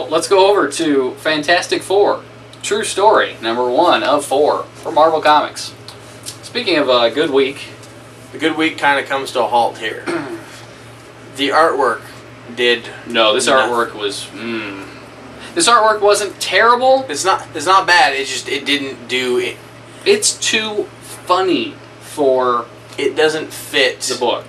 let's go over to Fantastic Four. True Story, #1 of 4 for Marvel Comics. Speaking of a good week. The good week kind of comes to a halt here. The artwork did... No, this artwork was... This artwork wasn't terrible. It's not bad, it didn't do... It. It's too funny for... It doesn't fit... the book.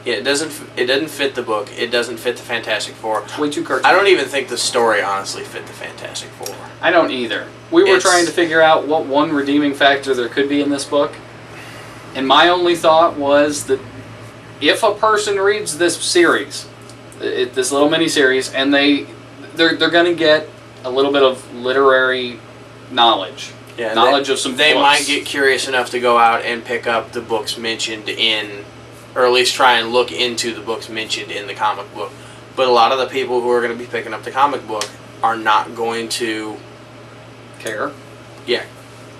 Yeah, it doesn't fit the book. It doesn't fit the Fantastic Four. It's way too cartoony. I don't even think the story honestly fit the Fantastic Four. I don't either. We were trying to figure out what one redeeming factor there could be in this book. And my only thought was that if a person reads this series, this little mini-series, and they're going to get a little bit of literary knowledge. Yeah, knowledge of some They books. might get curious enough to go out and pick up the books mentioned in... or at least try and look into the books mentioned in the comic book. But a lot of the people who are going to be picking up the comic book are not going to... care. Yeah,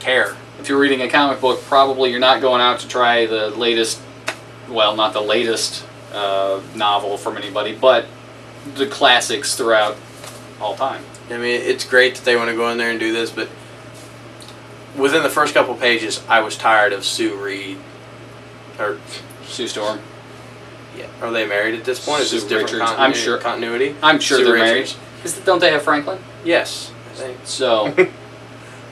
care. If you're reading a comic book, probably you're not going out to try the latest, well, not the latest novel from anybody, but the classics throughout all time. I mean, it's great that they want to go in there and do this, but within the first couple pages, I was tired of Sue Reed. Or... Sue Storm. Yeah. Are they married at this point? Is Sue this different Richards. I'm sure. Continuity? I'm sure Sue they're Richards. married. Don't they have Franklin? Yes. I think. So.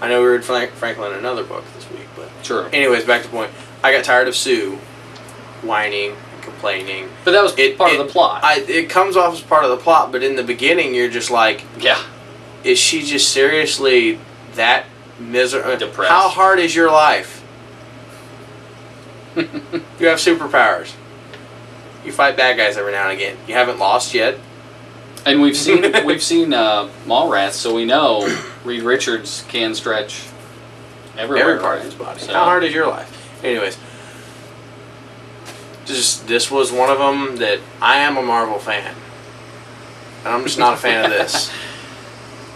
I know we read Franklin in another book this week, but... True. Anyways, back to the point. I got tired of Sue whining and complaining. But that was part of the plot. It comes off as part of the plot, but in the beginning you're just like... Yeah. Is she just seriously that miserable? Depressed. How hard is your life? You have superpowers. You fight bad guys every now and again. You haven't lost yet. And we've seen Mallrats, so we know Reed Richards can stretch everywhere. Every part of his body. So. How hard is your life? Anyways, this was one of them that I am a Marvel fan, and I'm just not a fan of this.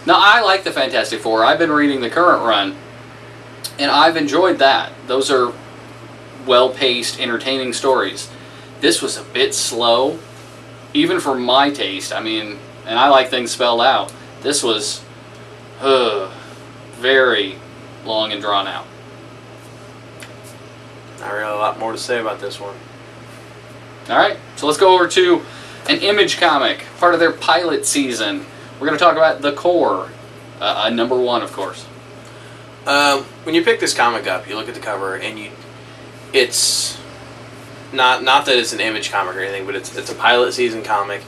Now, I like the Fantastic Four. I've been reading the current run, and I've enjoyed that. Those are well-paced, entertaining stories. This was a bit slow, even for my taste. I mean, and I like things spelled out. This was very long and drawn out. Not really a lot more to say about this one. Alright, so let's go over to an Image comic, part of their pilot season. We're going to talk about The Core, #1, of course. When you pick this comic up, you look at the cover, and it's not that it's an Image comic or anything, but it's a pilot season comic,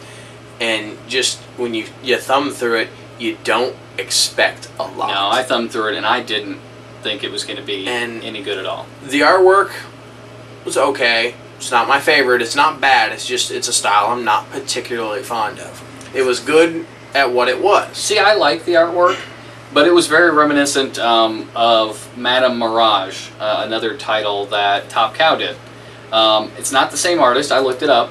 and just when you thumb through it, you don't expect a lot. No, I thumbed through it, and I didn't think it was going to be any good at all. The artwork was okay. It's not my favorite. It's not bad. It's a style I'm not particularly fond of. It was good at what it was. See, I like the artwork, but it was very reminiscent of Madame Mirage, another title that Top Cow did. It's not the same artist. I looked it up,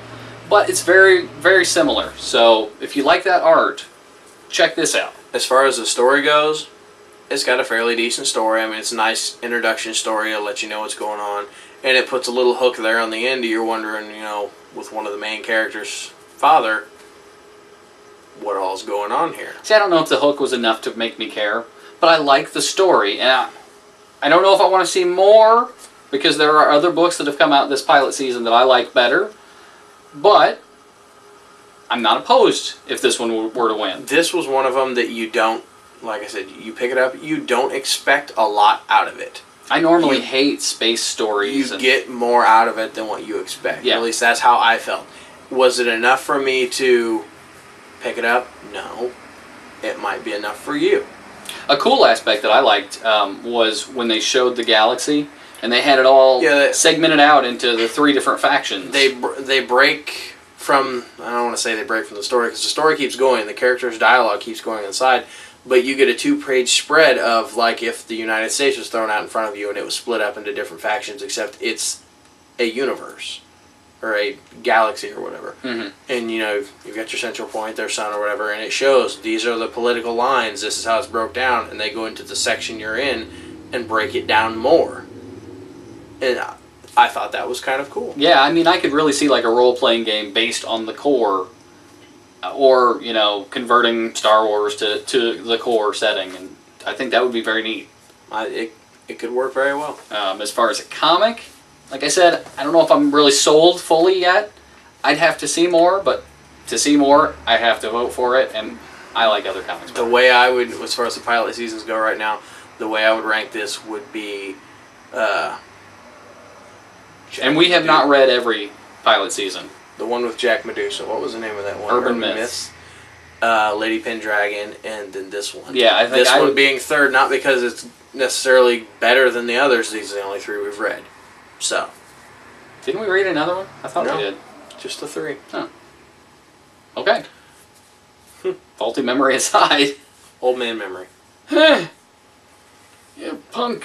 but it's very, very similar. So if you like that art, check this out. As far as the story goes, it's got a fairly decent story. I mean, it's a nice introduction story. It'll let you know what's going on. And it puts a little hook there on the end. You're wondering, with one of the main characters' father, what all's going on here. See, I don't know if the hook was enough to make me care, but I like the story. And I don't know if I want to see more, because there are other books that have come out this pilot season that I like better. But I'm not opposed if this one were to win. This was one of them that you don't, like I said, you pick it up, you don't expect a lot out of it. I normally hate space stories. You get more out of it than what you expect. Yeah. At least that's how I felt. Was it enough for me to pick it up? No. It might be enough for you. A cool aspect that I liked was when they showed the galaxy, and they had it all segmented out into the 3 different factions. They break from, I don't want to say they break from the story, because the story keeps going, the character's dialogue keeps going inside, but you get a 2-page spread of, like, if the United States was thrown out in front of you and it was split up into different factions, except it's a universe, or a galaxy or whatever. Mm-hmm. And, you've got your central point, their sun or whatever, and it shows these are the political lines, this is how it's broke down, and they go into the section you're in and break it down more. And I thought that was kind of cool. Yeah, I mean, I could really see like a role-playing game based on The Core or converting Star Wars to the core setting, and I think that would be very neat. It could work very well. As far as a comic, like I said, I don't know if I'm really sold fully yet. I'd have to see more, but to see more, I have to vote for it, and I like other comics. The way I would, as far as the pilot seasons go right now, the way I would rank this would be... and we have not read every pilot season. The one with Jack Medusa. What was the name of that one? Urban Myths. Lady Pendragon, and then this one. Yeah, I think this one being third, not because it's necessarily better than the others. These are the only 3 we've read. So. Didn't we read another one? I thought no, we did. Just the 3. Oh. Okay. Faulty memory aside. Old man memory. Yeah, punk.